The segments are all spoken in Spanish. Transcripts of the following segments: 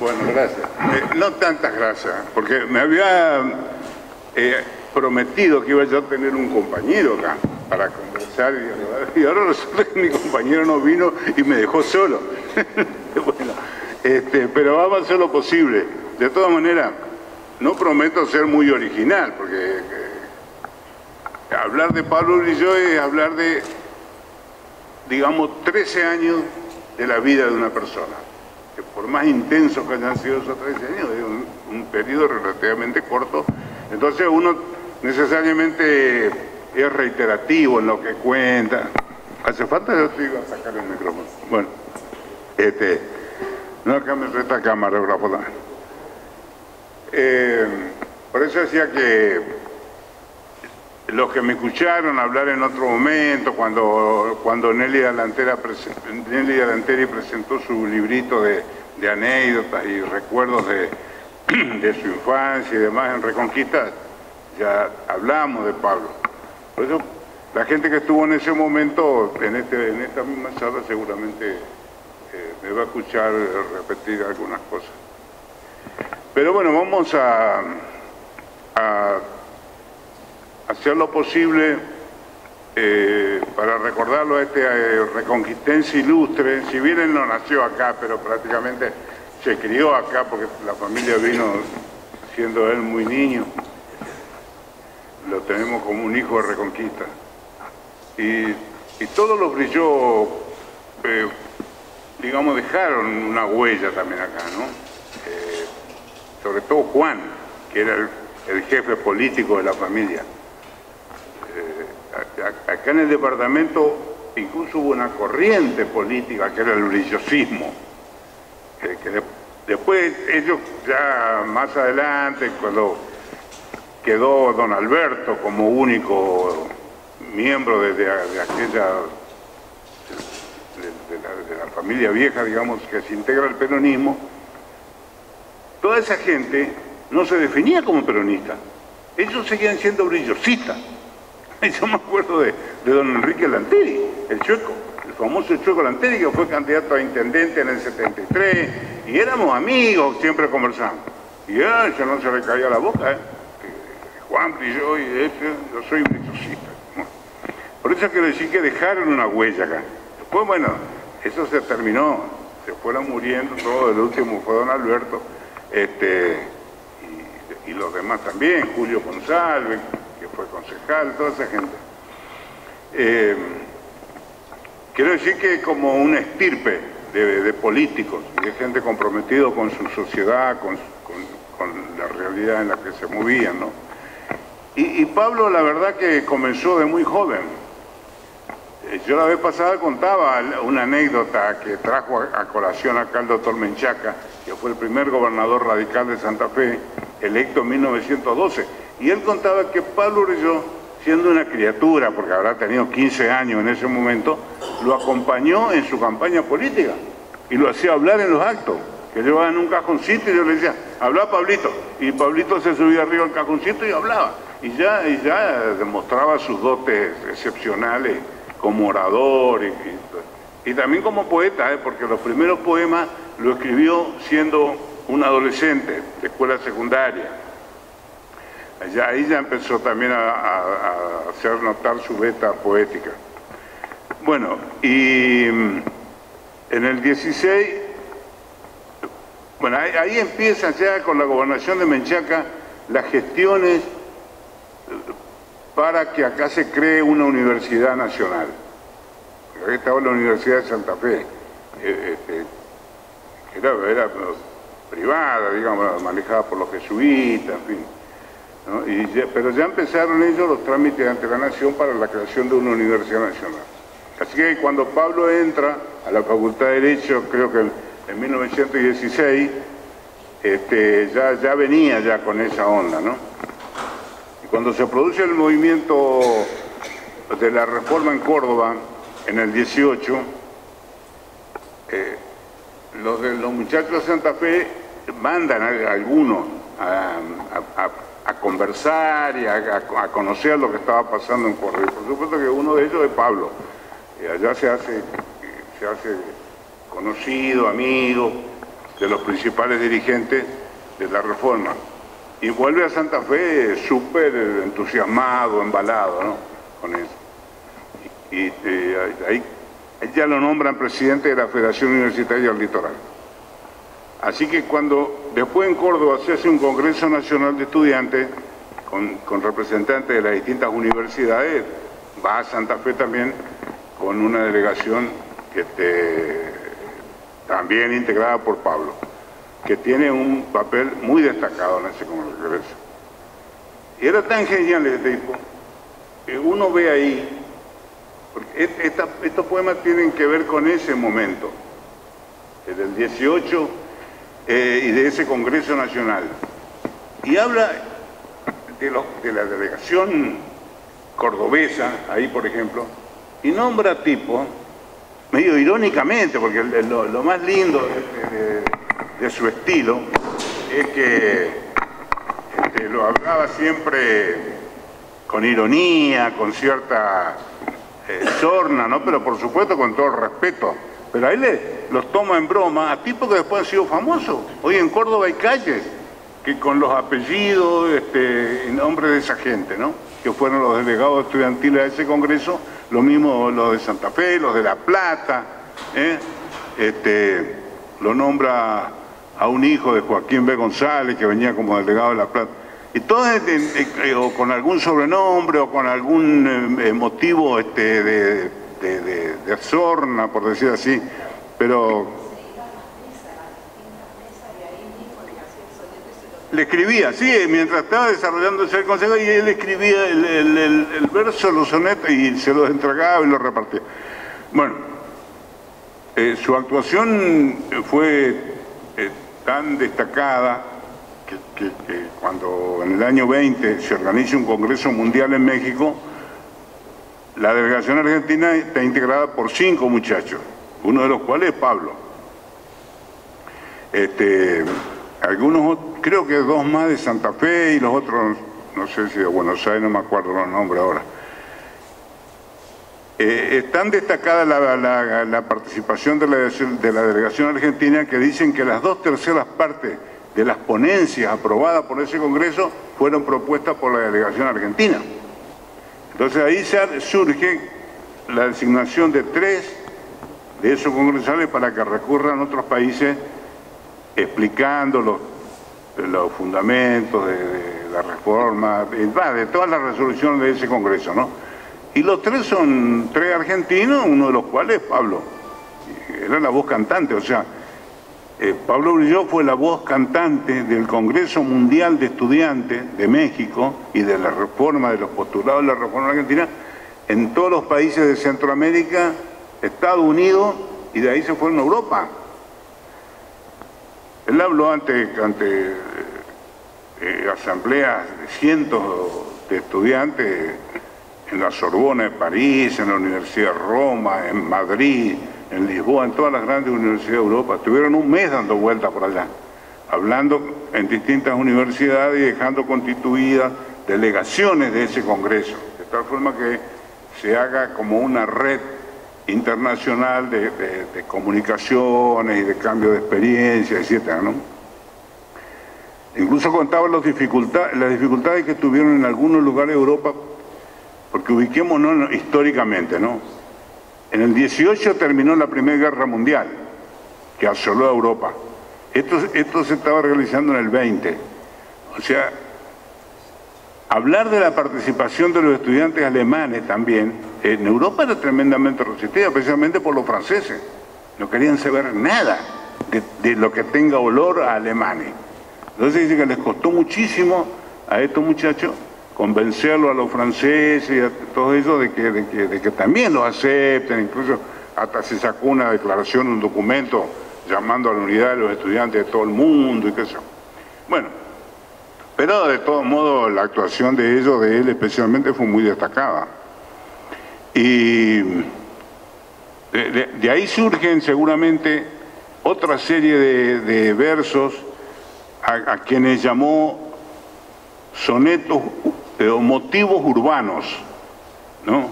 Bueno, gracias. No tantas gracias, porque me había prometido que iba yo a tener un compañero acá para conversar y ahora resulta que mi compañero no vino y me dejó solo. Bueno, pero vamos a hacer lo posible. De todas maneras, no prometo ser muy original, porque hablar de Pablo Grillo es hablar de, digamos, 13 años de la vida de una persona. Que por más intensos que hayan sido esos 13 años, es un periodo relativamente corto. Entonces uno necesariamente es reiterativo en lo que cuenta. ¿Hace falta? Yo te digo a sacar el micrófono. Bueno, no, acá me resta camarógrafo también. Por eso decía que los que me escucharon hablar en otro momento, cuando Nelly Delanteri presentó su librito de anécdotas y recuerdos de su infancia y demás en Reconquista, ya hablamos de Pablo. Por eso la gente que estuvo en ese momento, en esta misma sala, seguramente me va a escuchar repetir algunas cosas. Pero bueno, vamos a hacer lo posible para recordarlo a este reconquistense ilustre. Si bien él no nació acá, pero prácticamente se crió acá porque la familia vino siendo él muy niño. Lo tenemos como un hijo de Reconquista. Y todos los Grillo, digamos, dejaron una huella también acá, ¿no? Sobre todo Juan, que era el jefe político de la familia. Acá en el departamento incluso hubo una corriente política que era el brillosismo, que después ellos ya más adelante, cuando quedó don Alberto como único miembro de aquella de la familia vieja, digamos, que se integra al peronismo, toda esa gente no se definía como peronista, ellos seguían siendo brillosistas. Yo me acuerdo de don Enrique Lanteri, el chueco, el famoso chueco Lanteri, que fue candidato a intendente en el 73, y éramos amigos, siempre conversamos. Y a ella no se le caía la boca, Juan Grillo y yo soy brillosista. Bueno, por eso quiero decir que dejaron una huella acá. Después, bueno, eso se terminó, se fueron muriendo todos, el último fue don Alberto, y los demás también, Julio González, que fue concejal, toda esa gente. Quiero decir que como una estirpe de políticos, de gente comprometido con su sociedad, con la realidad en la que se movían, ¿no? Y Pablo, la verdad que comenzó de muy joven. Yo la vez pasada contaba una anécdota que trajo a colación acá el doctor Menchaca, que fue el primer gobernador radical de Santa Fe, electo en 1912. Y él contaba que Pablo Grillo, siendo una criatura, porque habrá tenido 15 años en ese momento, lo acompañó en su campaña política y lo hacía hablar en los actos, que llevaban un cajoncito y yo le decía, habla Pablito, y Pablito se subía arriba al cajoncito y hablaba, y ya demostraba sus dotes excepcionales como orador y también como poeta, porque los primeros poemas lo escribió siendo un adolescente de escuela secundaria. Ahí ya empezó también a hacer notar su beta poética. Bueno, y en el 16, bueno, ahí empiezan ya con la gobernación de Menchaca las gestiones para que acá se cree una universidad nacional. Aquí estaba la Universidad de Santa Fe, que era privada, digamos, manejada por los jesuitas, en fin. ¿No? Pero ya empezaron ellos los trámites ante la Nación para la creación de una universidad nacional. Así que cuando Pablo entra a la Facultad de Derecho, creo que en 1916, ya venía ya con esa onda, ¿no? Y cuando se produce el movimiento de la reforma en Córdoba, en el 18, los muchachos de Santa Fe mandan a algunos a conversar y a conocer lo que estaba pasando en Córdoba. Y por supuesto que uno de ellos es Pablo. Y allá se hace conocido, amigo, de los principales dirigentes de la Reforma. Y vuelve a Santa Fe súper entusiasmado, embalado, ¿no? Con eso. Y ahí ya lo nombran presidente de la Federación Universitaria del Litoral. Así que cuando después en Córdoba se hace un Congreso Nacional de Estudiantes con representantes de las distintas universidades, va a Santa Fe también con una delegación también integrada por Pablo, que tiene un papel muy destacado en ese Congreso. Y era tan genial este tipo, que uno ve ahí, porque estos poemas tienen que ver con ese momento, el del 18 y de ese Congreso Nacional. Y habla de la delegación cordobesa, ahí por ejemplo, y nombra tipos, medio irónicamente, porque lo más lindo de su estilo es que lo hablaba siempre con ironía, con cierta sorna, ¿no? Pero por supuesto con todo el respeto. Pero ahí los toma en broma a tipos que después han sido famosos. Hoy en Córdoba hay calles que con los apellidos en nombre de esa gente, ¿no? Que fueron los delegados estudiantiles de ese congreso, lo mismo los de Santa Fe, los de La Plata, lo nombra a un hijo de Joaquín B. González que venía como delegado de La Plata. Y todos o con algún sobrenombre o con algún motivo de sorna, por decir así, pero le escribía, sí, mientras estaba desarrollándose el consejo, y él escribía el verso, los sonetos, y se los entregaba y los repartía. Bueno, su actuación fue tan destacada que cuando en el año 20 se organiza un Congreso Mundial en México, la delegación argentina está integrada por 5 muchachos, uno de los cuales es Pablo. Algunos, creo que 2 más de Santa Fe y los otros, no sé si de Buenos Aires, no me acuerdo los nombres ahora. Es tan destacada la participación de la delegación argentina que dicen que las 2/3 partes de las ponencias aprobadas por ese Congreso fueron propuestas por la delegación argentina. Entonces ahí surge la designación de 3 de esos congresales para que recurran a otros países explicando los fundamentos de la reforma, de todas las resoluciones de ese Congreso, ¿no? Y los 3 son 3 argentinos, uno de los cuales es Pablo. Era la voz cantante, o sea, Pablo Brilló fue la voz cantante del Congreso Mundial de Estudiantes de México y de la reforma, de los postulados de la reforma argentina, en todos los países de Centroamérica, Estados Unidos, y de ahí se fueron a Europa. Él habló ante asambleas de cientos de estudiantes en la Sorbona de París, en la Universidad de Roma, en Madrid, en Lisboa, en todas las grandes universidades de Europa. Estuvieron un mes dando vueltas por allá, hablando en distintas universidades y dejando constituidas delegaciones de ese congreso, de tal forma que se haga como una red internacional de comunicaciones y de cambio de experiencia, etcétera, ¿no? Incluso contaba las dificultades que tuvieron en algunos lugares de Europa, porque ubiquémonos históricamente, ¿no? En el 18 terminó la Primera Guerra Mundial, que asoló a Europa. Esto se estaba realizando en el 20. O sea, hablar de la participación de los estudiantes alemanes también, en Europa era tremendamente resistida, especialmente por los franceses. No querían saber nada de lo que tenga olor a alemanes. Entonces dice que les costó muchísimo a estos muchachos convencerlo a los franceses y a todos ellos de que también los acepten. Incluso hasta se sacó una declaración, un documento llamando a la unidad de los estudiantes de todo el mundo y qué sé yo. Bueno, pero de todos modos la actuación de ellos, de él especialmente, fue muy destacada. Y de ahí surgen seguramente otra serie de versos a quienes llamó sonetos o motivos urbanos, ¿no?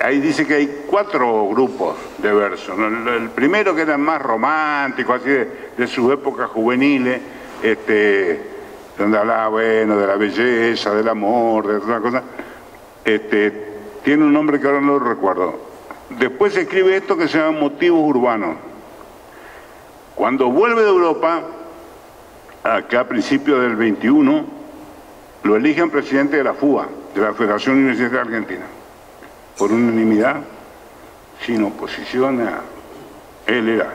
ahí dice que hay 4 grupos de versos, ¿no? El primero, que era más romántico, así de su época juveniles, donde hablaba, bueno, de la belleza, del amor, de otra cosa, tiene un nombre que ahora no lo recuerdo. Después se escribe esto que se llama Motivos Urbanos. Cuando vuelve de Europa, acá a principios del 21, lo eligen presidente de la FUA, de la Federación Universitaria Argentina, por unanimidad, sin oposición a él era.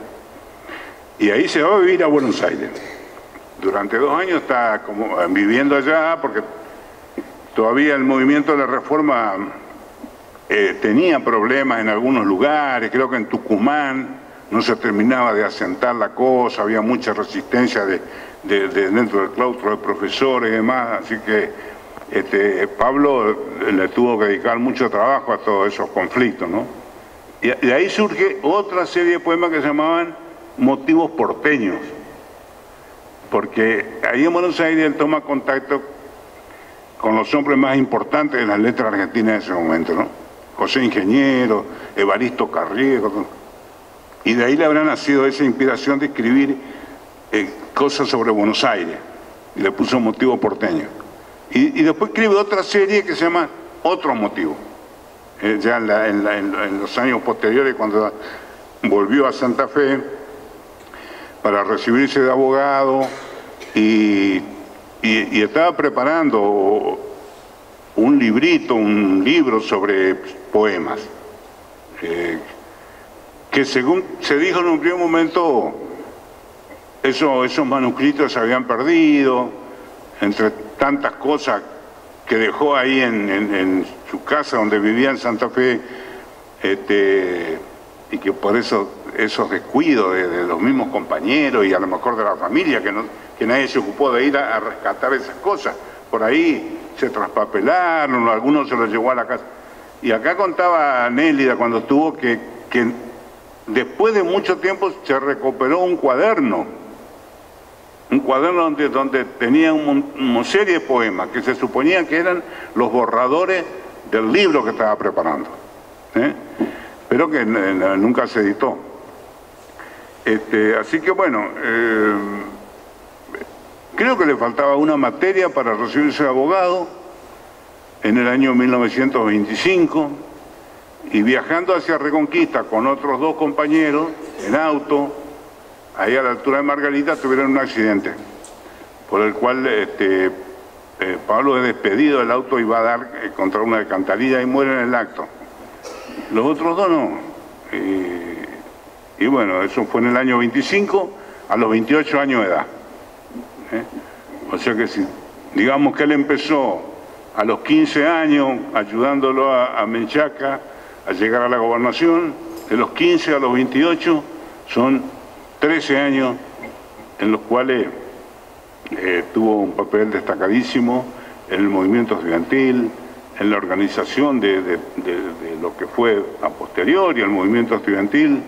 Y ahí se va a vivir a Buenos Aires. Durante 2 años está como viviendo allá, porque todavía el movimiento de la reforma tenía problemas en algunos lugares. Creo que en Tucumán no se terminaba de asentar la cosa, había mucha resistencia dentro del claustro de profesores y demás, así que Pablo le tuvo que dedicar mucho trabajo a todos esos conflictos, ¿no? Y de ahí surge otra serie de poemas que se llamaban Motivos Porteños, porque ahí en Buenos Aires él toma contacto con los hombres más importantes de las letras argentinas en ese momento, ¿no? José Ingeniero, Evaristo Carriego, y de ahí le habrá nacido esa inspiración de escribir cosas sobre Buenos Aires, y le puso Motivo Porteño. Y después escribe otra serie que se llama Otro Motivo, ya en los años posteriores, cuando volvió a Santa Fe para recibirse de abogado, y estaba preparando un libro sobre poemas, que según se dijo en un primer momento, esos manuscritos se habían perdido, entre tantas cosas que dejó ahí en su casa donde vivía en Santa Fe, y que por eso esos descuidos de los mismos compañeros y a lo mejor de la familia, que nadie se ocupó de ir a rescatar esas cosas. Por ahí se traspapelaron, algunos se los llevó a la casa. Y acá contaba Nélida cuando estuvo que después de mucho tiempo se recuperó un cuaderno donde tenía una serie de poemas que se suponía que eran los borradores del libro que estaba preparando, pero que nunca se editó. Así que bueno, creo que le faltaba una materia para recibirse de abogado en el año 1925, y viajando hacia Reconquista con otros 2 compañeros en auto, ahí a la altura de Margarita, tuvieron un accidente por el cual Pablo es despedido, el auto iba a dar contra una alcantarilla y muere en el acto. Los otros 2 no. Y bueno, eso fue en el año 25, a los 28 años de edad. O sea que si, digamos que él empezó a los 15 años ayudándolo a Menchaca a llegar a la gobernación, de los 15 a los 28 son 13 años en los cuales tuvo un papel destacadísimo en el movimiento estudiantil, en la organización de lo que fue a posteriori el movimiento estudiantil,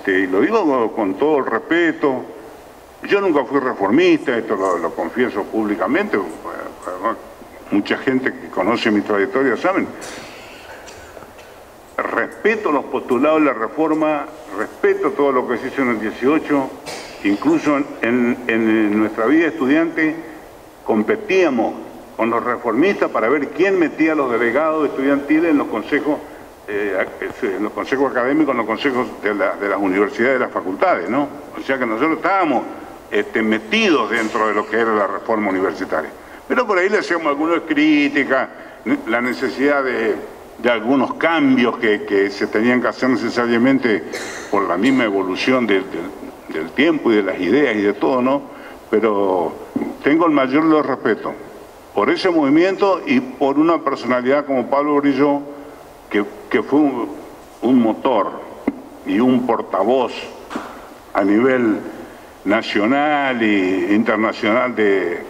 y lo digo con todo el respeto. Yo nunca fui reformista, esto lo confieso públicamente, mucha gente que conoce mi trayectoria saben. Respeto los postulados de la reforma, respeto todo lo que se hizo en el 18, incluso en nuestra vida estudiante competíamos con los reformistas para ver quién metía a los delegados estudiantiles en los consejos académicos, en los consejos de las universidades, de las facultades, ¿no? O sea que nosotros estábamos metidos dentro de lo que era la reforma universitaria. Pero por ahí le hacíamos algunas críticas, la necesidad de algunos cambios que se tenían que hacer necesariamente por la misma evolución del tiempo y de las ideas y de todo, ¿no? Pero tengo el mayor de los respetos por ese movimiento y por una personalidad como Pablo Grillo, que fue un motor y un portavoz a nivel nacional e internacional de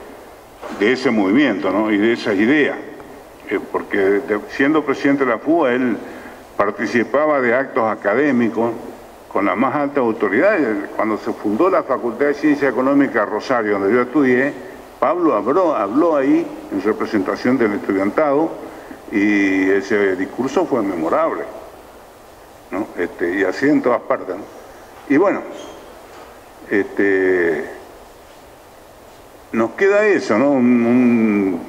ese movimiento, ¿no? Y de esas ideas. Porque siendo presidente de la FUA, él participaba de actos académicos con las más altas autoridades. Cuando se fundó la Facultad de Ciencia Económica Rosario, donde yo estudié, Pablo habló ahí en representación del estudiantado y ese discurso fue memorable, ¿no? Y así en todas partes, ¿no? Y bueno, nos queda eso, ¿no? Un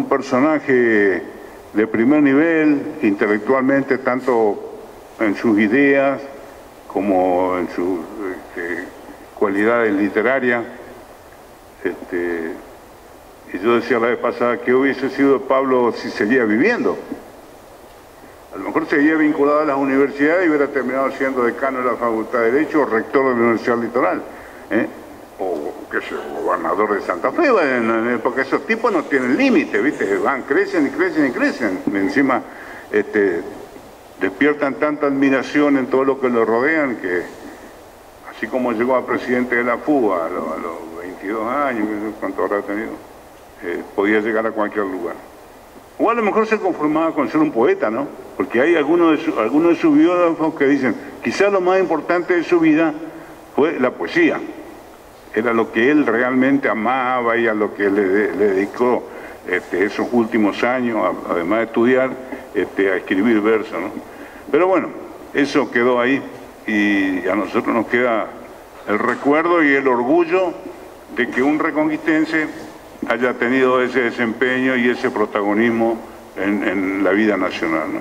personaje de primer nivel, intelectualmente, tanto en sus ideas como en sus cualidades literarias. Y yo decía la vez pasada, ¿qué hubiese sido Pablo si seguía viviendo? A lo mejor seguía vinculado a las universidades y hubiera terminado siendo decano de la Facultad de Derecho o rector de la Universidad Litoral, o qué sé, gobernador de Santa Fe, porque esos tipos no tienen límite, ¿viste? Crecen y crecen y crecen. Encima despiertan tanta admiración en todo lo que lo rodean que, así como llegó a presidente de la FUBA a los 22 años, ¿cuánto habrá tenido? Podía llegar a cualquier lugar. O a lo mejor se conformaba con ser un poeta, ¿no? Porque hay algunos de sus biógrafos que dicen, quizás lo más importante de su vida fue la poesía. Era lo que él realmente amaba y a lo que le dedicó esos últimos años, además de estudiar, a escribir versos, ¿no? Pero bueno, eso quedó ahí y a nosotros nos queda el recuerdo y el orgullo de que un reconquistense haya tenido ese desempeño y ese protagonismo en la vida nacional, ¿no?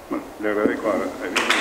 Bueno, le agradezco a